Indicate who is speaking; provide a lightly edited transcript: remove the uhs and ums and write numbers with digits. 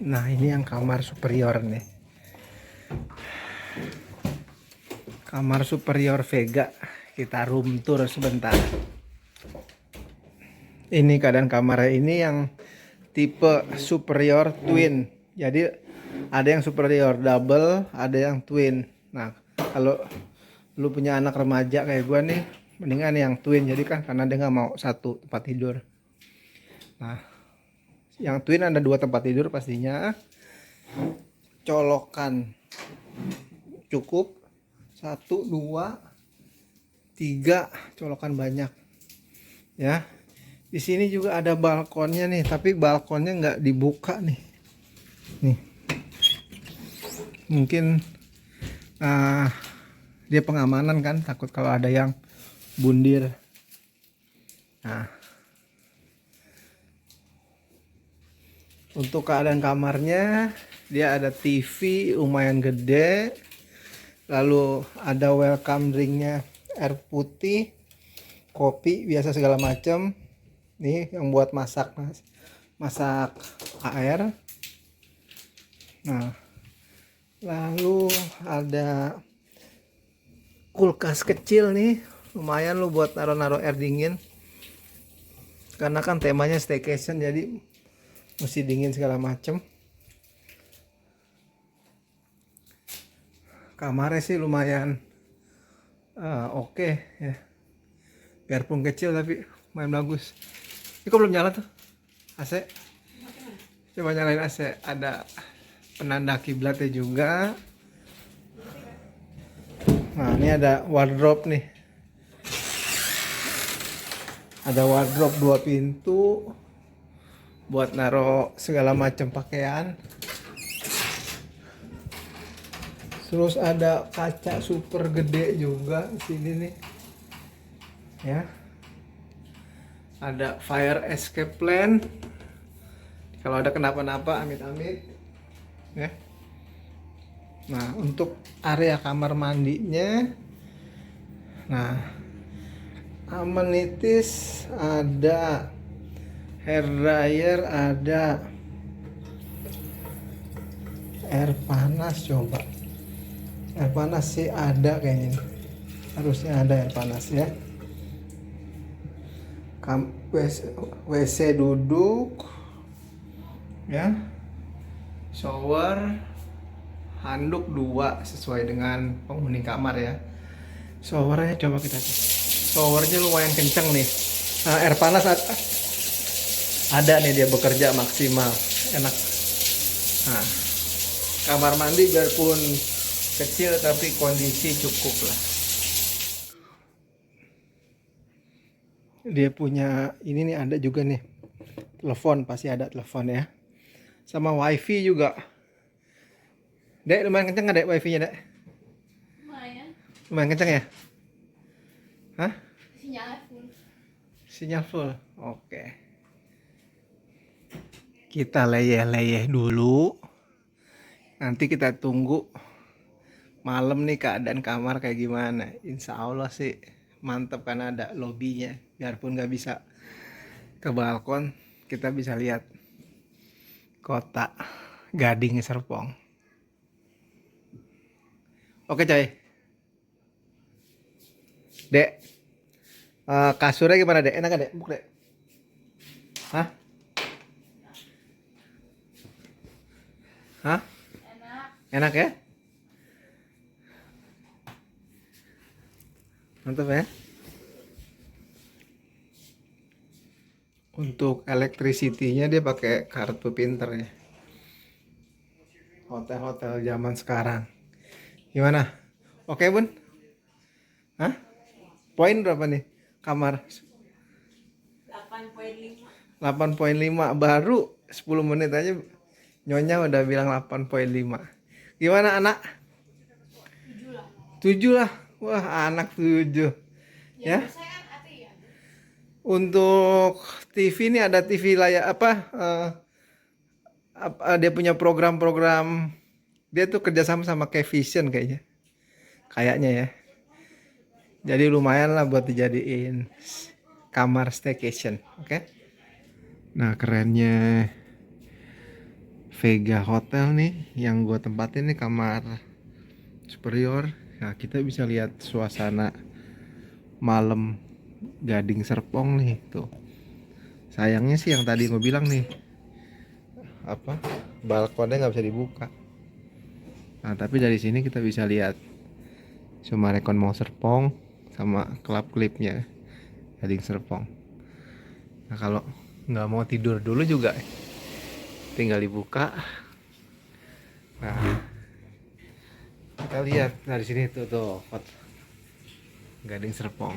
Speaker 1: Nah, ini yang kamar superior nih. Kamar superior Vega. Kita room tour sebentar. Ini keadaan kamarnya ini yang tipe superior twin. Jadi ada yang superior double, ada yang twin. Nah, kalau lu punya anak remaja kayak gua nih, mendingan yang twin. Jadi kan karena dia nggak mau satu tempat tidur. Nah, yang twin ada dua tempat tidur pastinya. Colokan cukup, satu, dua, tiga, colokan banyak. Ya, di sini juga ada balkonnya nih, tapi balkonnya nggak dibuka nih. Nih, mungkin ah, dia pengamanan kan, takut kalau ada yang bundir. Nah, untuk keadaan kamarnya, dia ada TV lumayan gede, lalu ada welcome drinknya, air putih, kopi biasa segala macam. Nih yang buat masak, masak air. Nah, lalu ada kulkas kecil nih, lumayan lu buat naruh-naruh air dingin. Karena kan temanya staycation, jadi mesti dingin segala macem. Kamarnya sih lumayan oke ya. Biarpun kecil tapi lumayan bagus. Ini kok belum nyala tuh AC? Coba nyalain AC. Ada penanda kiblatnya juga. Nah, ini ada wardrobe nih. Ada wardrobe 2 pintu buat naruh segala macam pakaian. Terus ada kaca super gede juga di sini nih. Ya. Ada fire escape plan. Kalau ada kenapa-napa, amit-amit. Ya. Nah, untuk area kamar mandinya, nah, amenities ada, hair dryer ada, air panas. Coba air panas sih ada kayaknya, harusnya ada air panas ya. WC duduk ya, shower, handuk 2 sesuai dengan penghuni kamar ya. Showernya coba kita cek. Showernya lumayan kenceng nih. Nah, air panas ada nih, dia bekerja maksimal, enak. Nah, kamar mandi biarpun kecil tapi kondisi cukup lah. Dia punya ini nih, ada juga nih telepon, pasti ada telepon ya. Sama wifi juga. Dek, lumayan kenceng nggak dek wifi-nya dek?
Speaker 2: Lumayan.
Speaker 1: Lumayan kenceng ya? Hah?
Speaker 2: Sinyalnya full.
Speaker 1: Sinyal full. Oke. Kita leyeh-leyeh dulu. Nanti kita tunggu malam nih keadaan kamar kayak gimana. Insya Allah sih mantep karena ada lobbynya. Biarpun nggak bisa ke balkon, kita bisa lihat kota Gading Serpong. Oke coy. Dek, kasurnya gimana dek? Enak gak dek? Buk dek? Hah? Hah?
Speaker 2: Enak.
Speaker 1: Enak ya? Mantap ya? Untuk electricity-nya dia pakai kartu pinter ya. Hotel-hotel zaman sekarang. Gimana? Oke bun? Hah? Poin berapa nih? Kamar
Speaker 2: 8,5.
Speaker 1: 8,5, baru 10 menit aja Nyonya udah bilang 8,5. Gimana anak?
Speaker 2: 7 lah.
Speaker 1: 7 lah. Wah, anak 7. Ya.
Speaker 2: Saya kan ATI ya.
Speaker 1: Untuk TV ini ada TV layar apa? Dia punya program-program. Dia tuh kerjasama sama Vision kayaknya. Kayaknya ya. Jadi lumayan lah buat dijadiin kamar staycation, oke? Nah, kerennya Vega Hotel nih, yang gue tempatin nih kamar superior. Nah, kita bisa lihat suasana malam Gading Serpong nih tuh. Sayangnya sih yang tadi gue bilang nih, apa, balkonnya nggak bisa dibuka. Nah, tapi dari sini kita bisa lihat Sumarekon Mall Serpong sama klub klipnya Gading Serpong. Nah, kalau nggak mau tidur dulu juga tinggal dibuka. Nah, kita lihat dari sini tuh Gading Serpong.